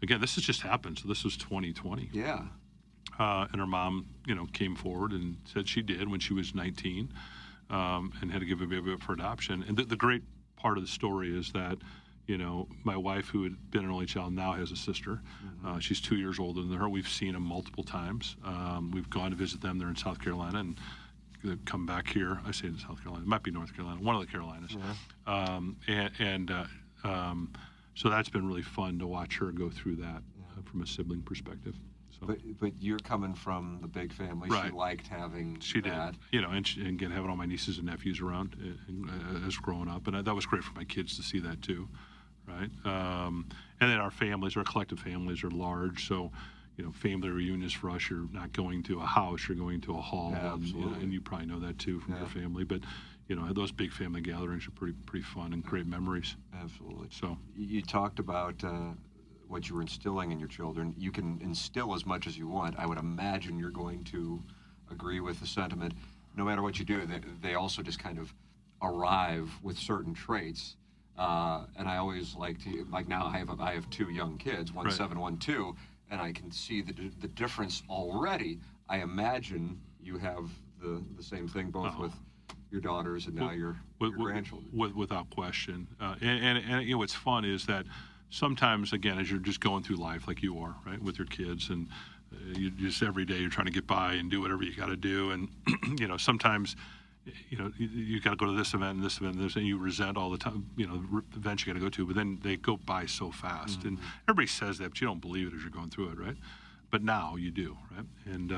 B: again, this has just happened, so this was 2020.
A: Yeah.
B: And her mom, came forward and said she did when she was 19, and had to give a baby up for adoption. And the great part of the story is that, my wife, who had been an only child, now has a sister.
A: Mm-hmm.
B: She's 2 years older than her. We've seen them multiple times. We've gone to visit them. They're in South Carolina, and they come back here. I say in South Carolina. It might be North Carolina, one of the Carolinas.
A: Yeah.
B: So that's been really fun to watch her go through that from a sibling perspective. So.
A: But you're coming from the big family.
B: Right.
A: She liked having
B: She
A: that.
B: did. And again, having all my nieces and nephews around as growing up. And that was great for my kids to see that too, right? And then our collective families are large. So, family reunions for us, you're not going to a house, you're going to a hall.
A: Yeah, absolutely.
B: And you probably know that too from your family. But, those big family gatherings are pretty fun and great memories.
A: Absolutely.
B: So
A: you talked about what you were instilling in your children. You can instill as much as you want. I would imagine you're going to agree with the sentiment. No matter what you do, they also just kind of arrive with certain traits. And I always like now I have two young kids, 7, 1, 2, and I can see the difference already. I imagine you have the same thing both with your daughters and now your grandchildren.
B: Without question. And what's fun is that sometimes, again, as you're just going through life like you are, right, with your kids, and you just every day you're trying to get by and do whatever you got to do, and sometimes you got to go to this event and this event and this, and you resent all the time, events you got to go to, but then they go by so fast.
A: Mm-hmm.
B: And everybody says that, but you don't believe it as you're going through it, right? But now you do, right? And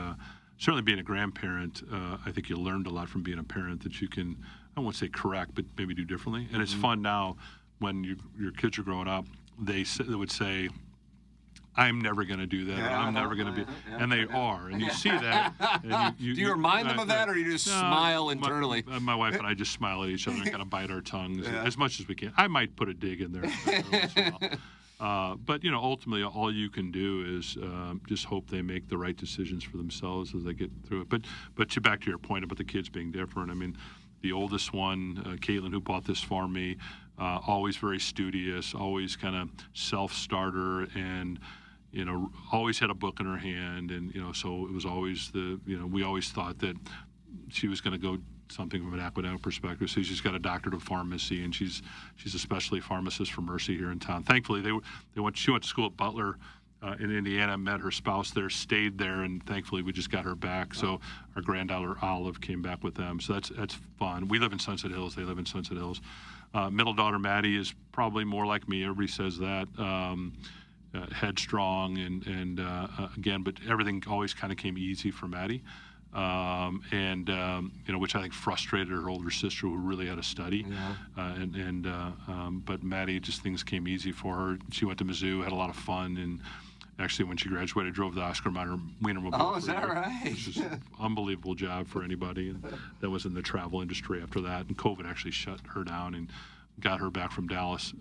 B: certainly being a grandparent, I think you learned a lot from being a parent that you can, I won't say correct, but maybe do differently. And it's fun now when your kids are growing up, they would say, I'm never going to do that.
A: Yeah,
B: I'm never going to be, and they are. And you see that. And
A: do you remind them of that, or do you just smile internally?
B: My wife and I just smile at each other and kind of bite our tongues as much as we can. I might put a dig in there every once in a while. But ultimately, all you can do is just hope they make the right decisions for themselves as they get through it. But back to your point about the kids being different. I mean, the oldest one, Caitlin, who bought this for me, always very studious, always kind of self-starter, and always had a book in her hand, and so it was always we always thought that she was going to go something from an academic perspective. So she's got a doctorate of pharmacy, and she's a specialty pharmacist for Mercy here in town. Thankfully, she went to school at Butler in Indiana, met her spouse there, stayed there, and thankfully we just got her back. So our granddaughter Olive came back with them. So that's fun. We live in Sunset Hills. They live in Sunset Hills. Middle daughter Maddie is probably more like me. Everybody says that. Headstrong and again, but everything always kind of came easy for Maddie. Which I think frustrated her older sister, who really had to study. Yeah. But Maddie, just things came easy for her. She went to Mizzou, had a lot of fun, and actually, when she graduated, drove the Oscar Mayer Wienermobile.
A: Oh, is that right?
B: Which is an unbelievable job for anybody, and that was in the travel industry after that. And COVID actually shut her down, got her back from Dallas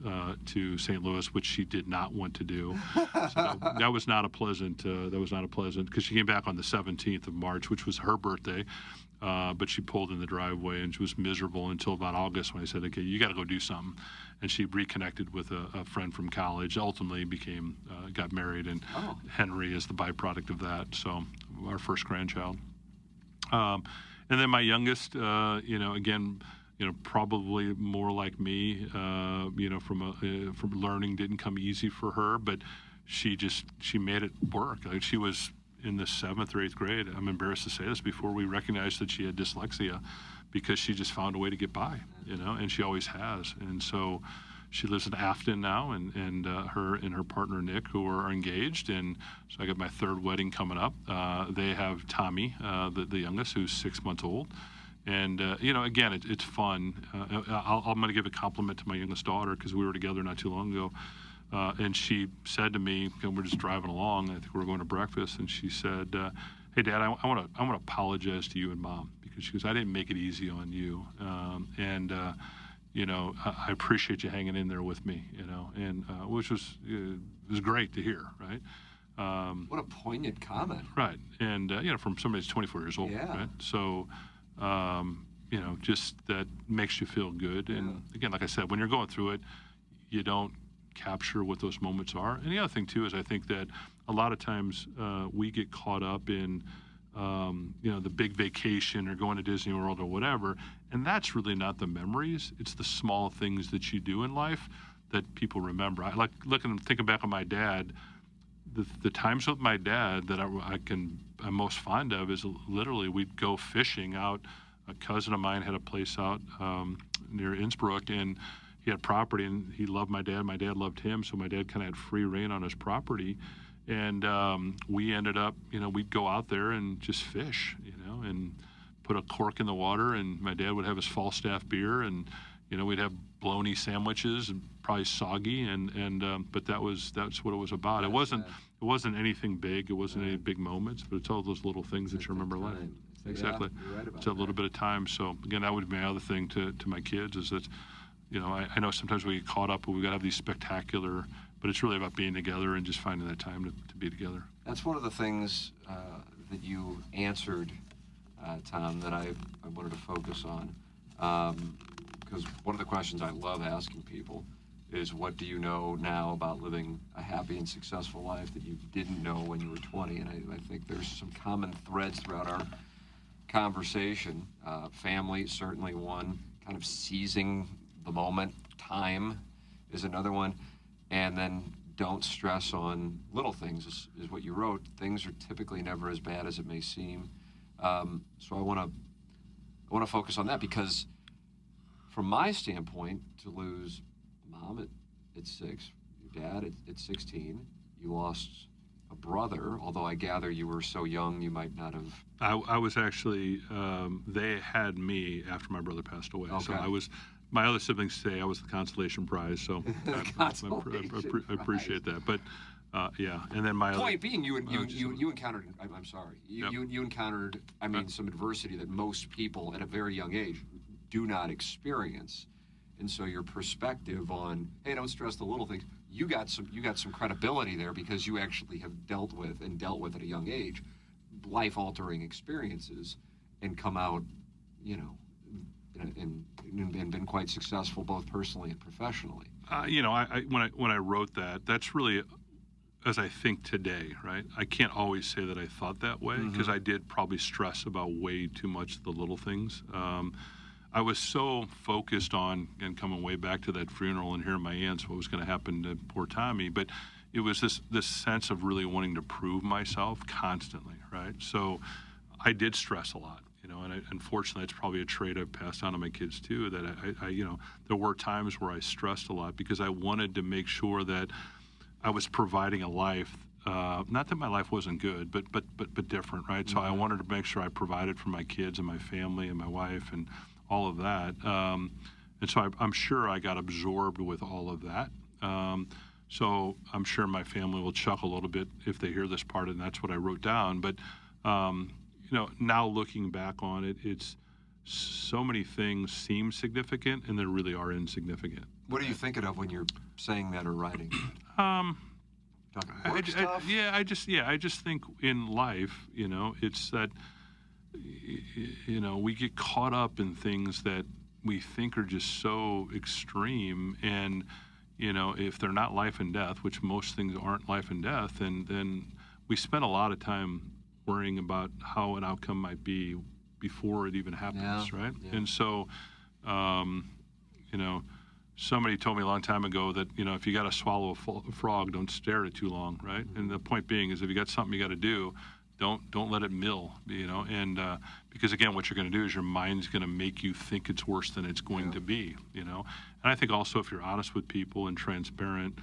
B: to St. Louis, which she did not want to do. So that was not a pleasant. Because she came back on the 17th of March, which was her birthday. But she pulled in the driveway and she was miserable until about August when I said, okay, you got to go do something. And she reconnected with a friend from college, ultimately got married, and Henry is the byproduct of that. So our first grandchild. And then my youngest, again, probably more like me, from learning didn't come easy for her, but she made it work. Like, she was in the 7th or 8th grade. I'm embarrassed to say this, before we recognized that she had dyslexia, because she just found a way to get by, and she always has. And so she lives in Afton now, and her and her partner Nick, who are engaged, and so I got my 3rd wedding coming up. They have Tommy, the youngest, who's 6 months old. And, again, it's fun. I'm going to give a compliment to my youngest daughter, because we were together not too long ago. And she said to me, we're just driving along, I think we were going to breakfast, and she said, hey, Dad, I want to apologize to you and Mom, because she goes, I didn't make it easy on you. I appreciate you hanging in there with me, and which was great to hear, right?
A: What a poignant comment.
B: Right. And, from somebody that's 24 years old,
A: Yeah.
B: right? So, just that makes you feel good. And again, like I said, when you're going through it, you don't capture what those moments are. And the other thing too is I think that a lot of times we get caught up in the big vacation or going to Disney World or whatever, and that's really not the memories. It's the small things that you do in life that people remember. I like thinking back on my dad. The times with my dad that I'm most fond of is literally we'd go fishing out. A cousin of mine had a place out near Innsbruck, and he had property, and he loved my dad. My dad loved him, so my dad kind of had free reign on his property. And we ended up, we'd go out there and just fish, and put a cork in the water, and my dad would have his Falstaff beer, and, we'd have bologna sandwiches, and probably soggy, but that's what it was about. It wasn't anything big. It wasn't any big moments, but it's all those little things that you remember life. Exactly.
A: Yeah, you're right about
B: it's a little bit of time. So again, that would be my other thing to my kids is that, I know sometimes we get caught up and we got to have these spectacular, but it's really about being together and just finding that time to be together.
A: That's one of the things that you answered, Tom, that I wanted to focus on. Because one of the questions I love asking people is, what do you know now about living a happy and successful life that you didn't know when you were 20? And I think there's some common threads throughout our conversation. Family, certainly one. Kind of seizing the moment. Time is another one. And then don't stress on little things is what you wrote. Things are typically never as bad as it may seem. So I want to focus on that, because from my standpoint, to lose Mom at 6, your dad at 16, you lost a brother, although I gather you were so young you might not have.
B: I was actually, they had me after my brother passed away.
A: Okay.
B: So my other siblings say I was the consolation prize, so I appreciate that. But and then my
A: point being, you encountered. I'm sorry. You encountered. Some adversity that most people at a very young age do not experience, and so your perspective on, hey, don't stress the little things. You got some credibility there, because you actually have dealt with at a young age life-altering experiences, and come out, and been quite successful both personally and professionally.
B: When I wrote that, that's really, as I think today, right? I can't always say that I thought that way, because I did probably stress about way too much the little things. I was so focused on, and coming way back to that funeral and hearing my aunts, what was going to happen to poor Tommy, but it was this sense of really wanting to prove myself constantly, right? So I did stress a lot. And unfortunately, it's probably a trait I've passed on to my kids too, that I there were times where I stressed a lot, because I wanted to make sure that I was providing a life, not that my life wasn't good, but different, right? So I wanted to make sure I provided for my kids and my family and my wife and all of that. And so I'm sure I got absorbed with all of that. So I'm sure my family will chuckle a little bit if they hear this part, and that's what I wrote down. But now looking back on it, it's so many things seem significant and they really are insignificant.
A: What are you thinking of when you're saying that or writing?
B: Um,
A: Talking work stuff?
B: I just think in life, it's that, we get caught up in things that we think are just so extreme, and, if they're not life and death, which most things aren't life and death, and then we spend a lot of time worrying about how an outcome might be before it even happens, right?
A: Yeah.
B: And so, somebody told me a long time ago that, if you got to swallow a frog, don't stare at it too long, right? Mm-hmm. And the point being is if you got something you got to do, don't let it mill, and because again, what you're going to do is your mind's going to make you think it's worse than it's going to be, And I think also if you're honest with people and transparent,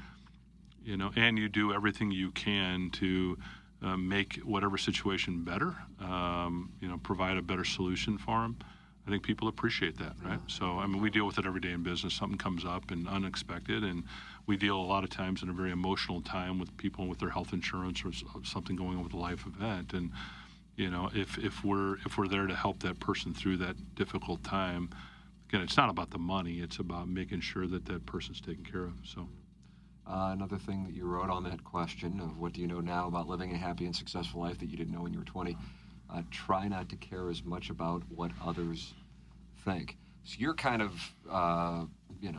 B: and you do everything you can to make whatever situation better, provide a better solution for them, I think people appreciate that, right? So, we deal with it every day in business. Something comes up and unexpected, and we deal a lot of times in a very emotional time with people with their health insurance or something going on with a life event. And, if we're there to help that person through that difficult time, again, it's not about the money. It's about making sure that that person's taken care of. So.
A: Another thing that you wrote on that question of what do you know now about living a happy and successful life that you didn't know when you were 20, try not to care as much about what others think. So you're kind of,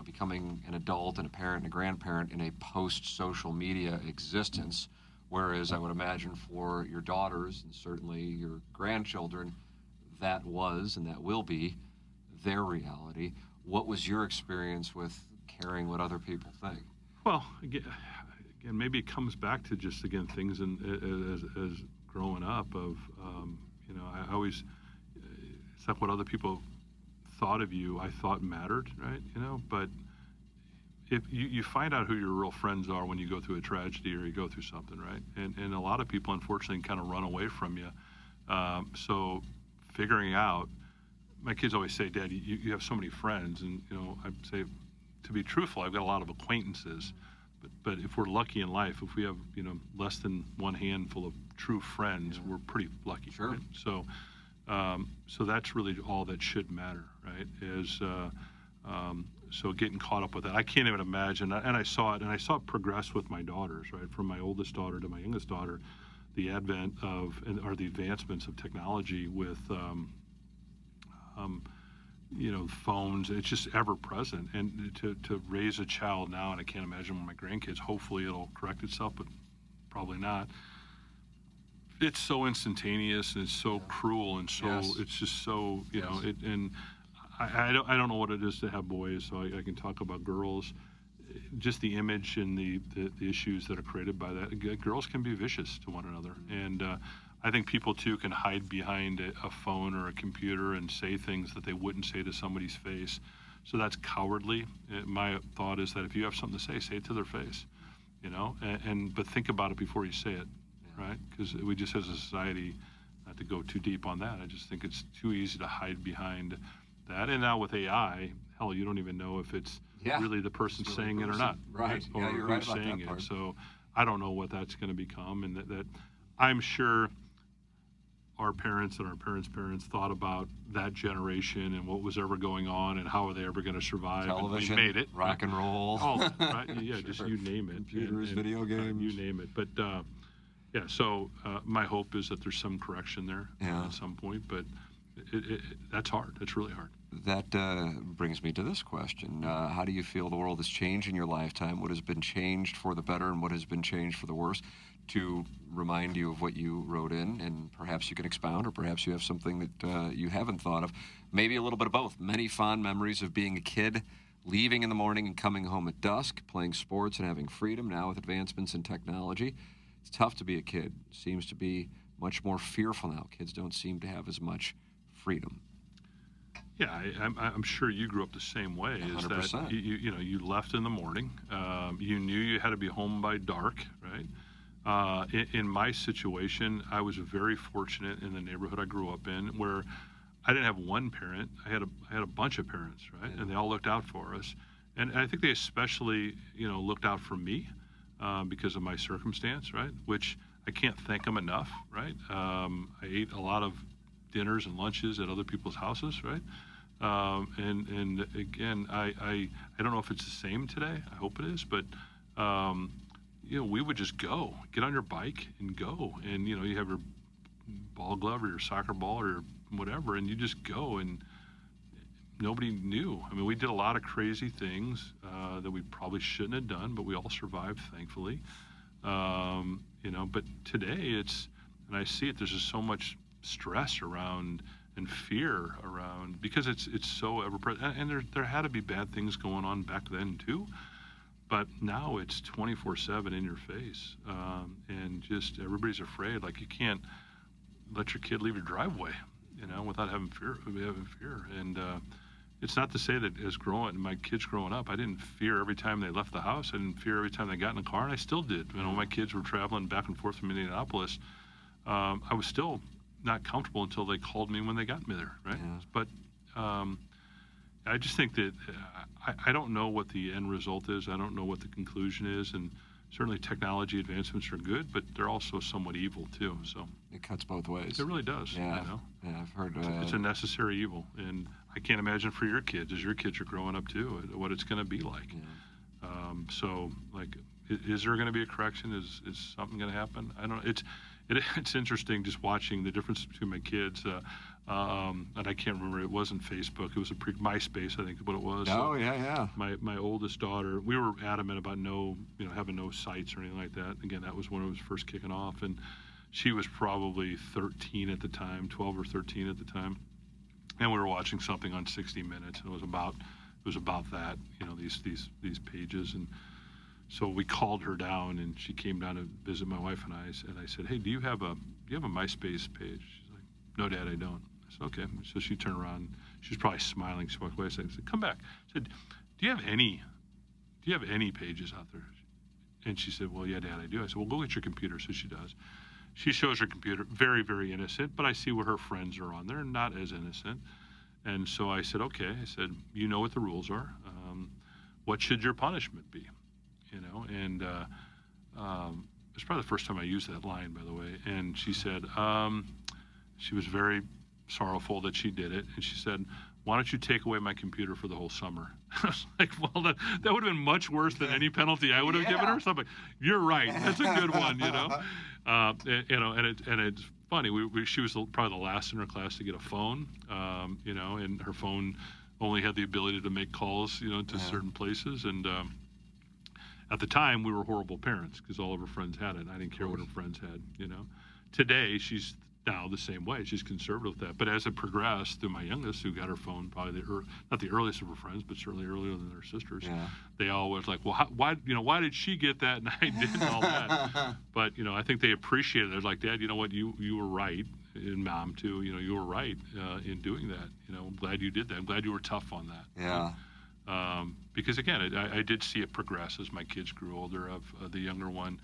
A: becoming an adult and a parent and a grandparent in a post-social media existence, whereas I would imagine for your daughters and certainly your grandchildren, that was and that will be their reality. What was your experience with caring what other people think?
B: Well, again, maybe it comes back to just, again, things as growing up of, I always, it's like what other people thought of you, I thought mattered, right? But if you find out who your real friends are when you go through a tragedy or you go through something, right? And a lot of people, unfortunately, kind of run away from you. So figuring out, my kids always say, Dad, you have so many friends. And, I'd say, to be truthful, I've got a lot of acquaintances. But if we're lucky in life, if we have, less than one handful of true friends, we're pretty lucky.
A: Sure.
B: Right? So that's really all that should matter, right? So getting caught up with that, I can't even imagine. And I saw it progress with my daughters, right? From my oldest daughter to my youngest daughter, the advent of, or the advancements of technology with, phones, it's just ever present. And to raise a child now, and I can't imagine when my grandkids, hopefully it'll correct itself, but probably not. It's so instantaneous and it's so cruel and so it's just so, and I don't know what it is to have boys, so I can talk about girls. Just the image and the issues that are created by that. Girls can be vicious to one another. And I think people, too, can hide behind a phone or a computer and say things that they wouldn't say to somebody's face. So that's cowardly. My thought is that if you have something to say it to their face, but think about it before you say it, right? Because we just, as a society, not to go too deep on that, I just think it's too easy to hide behind that. And now with AI, hell, you don't even know if it's really the person saying it or not.
A: Right.
B: Or
A: you're
B: who's
A: right about
B: saying
A: that part.
B: it. So I don't know what that's going to become. And that I'm sure our parents and our parents' parents thought about that generation and what was ever going on and how are they ever going to survive.
A: Television,
B: and we made it.
A: rock and roll.
B: All that, right? Yeah, just you name it.
A: Computers, video games.
B: You name it. But, so my hope is that there's some correction there at some point. But that's hard. That's really hard.
A: That brings me to this question. How do you feel the world has changed in your lifetime? What has been changed for the better and what has been changed for the worse? To remind you of what you wrote in, and perhaps you can expound, or perhaps you have something that you haven't thought of. Maybe a little bit of both. Many fond memories of being a kid, leaving in the morning and coming home at dusk, playing sports and having freedom. Now with advancements in technology, it's tough to be a kid. It seems to be much more fearful now. Kids don't seem to have as much freedom.
B: Yeah, I'm sure you grew up the same way.
A: 100%.
B: Is that you left in the morning. You knew you had to be home by dark, right? In my situation, I was very fortunate in the neighborhood I grew up in, where I didn't have one parent. I had a bunch of parents, right? Yeah. And they all looked out for us. And I think they especially, looked out for me because of my circumstance, right? Which I can't thank them enough, right? I ate a lot of dinners and lunches at other people's houses, right? And again, I don't know if it's the same today. I hope it is, but we would just go, get on your bike and go, and you have your ball glove or your soccer ball or whatever, and you just go, and nobody knew. I mean, we did a lot of crazy things that we probably shouldn't have done, but we all survived, thankfully. But today and I see it. There's just so much stress around and fear around because it's so ever present. And there had to be bad things going on back then too, but now it's 24/7 in your face, and just everybody's afraid. Like, you can't let your kid leave your driveway, without having fear. And it's not to say that my kids growing up, I didn't fear every time they left the house. I didn't fear every time they got in the car, and I still did. When my kids were traveling back and forth from Indianapolis, I was still not comfortable until they called me when they got me there, right?
A: Yeah.
B: But I just think that I don't know what the end result is. I don't know what the conclusion is, and certainly technology advancements are good, but they're also somewhat evil too. So
A: it cuts both ways.
B: It really does.
A: Yeah, yeah, I've heard.
B: It's a necessary evil, and I can't imagine for your kids, as your kids are growing up too, what it's going to be like.
A: Yeah.
B: So, like, is there going to be a correction? Is something going to happen? I don't know. It's interesting just watching the difference between my kids. And I can't remember. It wasn't Facebook. It was MySpace, I think, is what it was.
A: Oh,
B: So
A: yeah.
B: my oldest daughter, we were adamant about having no sites or anything like that. Again, that was when it was first kicking off, and she was probably 13 at the time, 12 or 13 at the time, and we were watching something on 60 Minutes, and it was about that, these pages. And so we called her down, and she came down to visit my wife and I said, "Hey, do you have a MySpace page?" She's like, "No, Dad, I don't." I said, "Okay." So she turned around. She was probably smiling. She walked away. I said, "Come back." I said, Do you have any pages out there?" And she said, "Well, yeah, Dad, I do." I said, "Well, go get your computer." So she does. She shows her computer, very, very innocent, but I see where her friends are on there, not as innocent. And so I said, "Okay." I said, "You know what the rules are. What should your punishment be?" And it's probably the first time I used that line, by the way. And she said, she was very sorrowful that she did it. And she said, "Why don't you take away my computer for the whole summer?" I was like, well, that would have been much worse than any penalty I would have given her. So I'm like, you're right. That's a good one, and it's funny. She was probably the last in her class to get a phone, and her phone only had the ability to make calls, to certain places. And at the time, we were horrible parents because all of her friends had it. I didn't care what her friends had, Today, she's now the same way. She's conservative with that. But as it progressed through my youngest, who got her phone probably not the earliest of her friends, but certainly earlier than her sisters, they all was like, "Well, why did she get that and I didn't?" All that. But I think they appreciated it. They're like, "Dad, you know what? You were right." And Mom too. You were right in doing that. I'm glad you did that. I'm glad you were tough on that.
A: Yeah.
B: Because again, I did see it progress as my kids grew older. Of the younger one,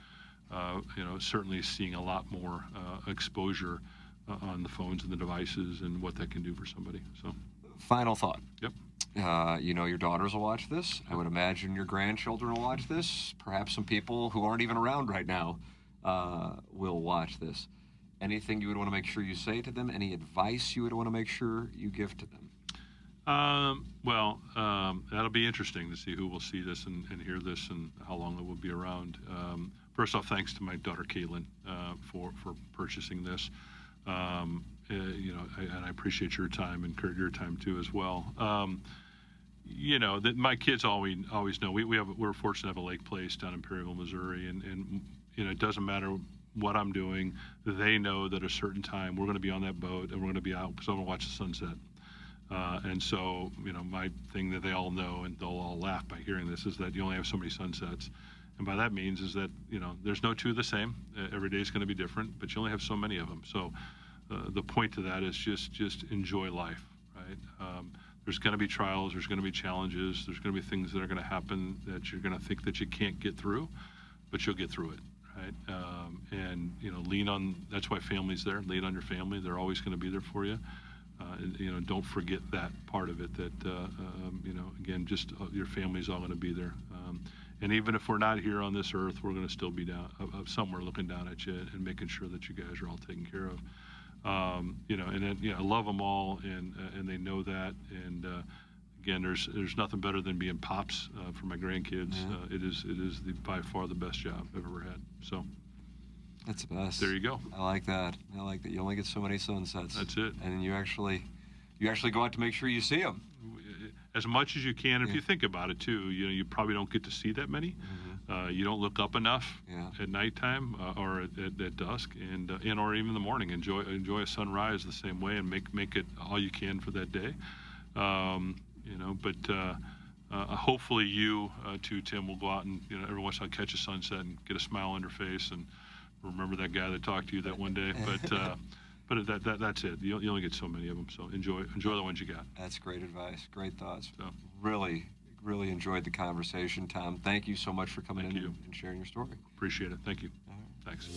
B: certainly seeing a lot more exposure on the phones and the devices and what that can do for somebody. So,
A: final thought.
B: Yep.
A: Your daughters will watch this. I would imagine your grandchildren will watch this. Perhaps some people who aren't even around right now will watch this. Anything you would want to make sure you say to them? Any advice you would want to make sure you give to them?
B: That'll be interesting to see who will see this and hear this and how long it will be around. First off, thanks to my daughter Caitlin for purchasing this. And I appreciate your time, and Kurt, your time too as well. That my kids always know we're fortunate to have a lake place down in Perryville, Missouri, and it doesn't matter what I'm doing. They know that at a certain time we're going to be on that boat and we're going to be out because I'm going to watch the sunset. And so, my thing that they all know, and they'll all laugh by hearing this, is that you only have so many sunsets. And by that means is that, there's no two the same. Every day is going to be different, but you only have so many of them. So the point to that is just enjoy life, right? There's going to be trials, there's going to be challenges, there's going to be things that are going to happen that you're going to think that you can't get through, but you'll get through it, right? And lean on, that's why family's there. Lean on your family. They're always going to be there for you. Don't forget that part of it, that, again, just your family's all going to be there. And even if we're not here on this earth, we're going to still be down somewhere looking down at you and making sure that you guys are all taken care of. You know, and then, I love them all, and they know that. And again, there's nothing better than being pops for my grandkids.
A: Yeah.
B: It is by far the best job I've ever had. So
A: That's the best.
B: there you go.
A: I like that. I like that. You only get so many sunsets.
B: That's it.
A: And you actually go out to make sure you see them.
B: As much as you can. If you think about it too, you probably don't get to see that many. You don't look up enough at nighttime or at dusk, and or even in the morning. Enjoy a sunrise the same way, and make it all you can for that day. But hopefully you too, Tim, will go out and every once in a while catch a sunset and get a smile on your face and remember that guy that talked to you that one day. But that's it. You only get so many of them, so enjoy the ones you got.
A: That's great advice. Great thoughts.
B: So.
A: Really enjoyed the conversation, Tom. Thank you so much for coming in and sharing your story.
B: Appreciate it. Thank you.
A: All right.
B: Thanks.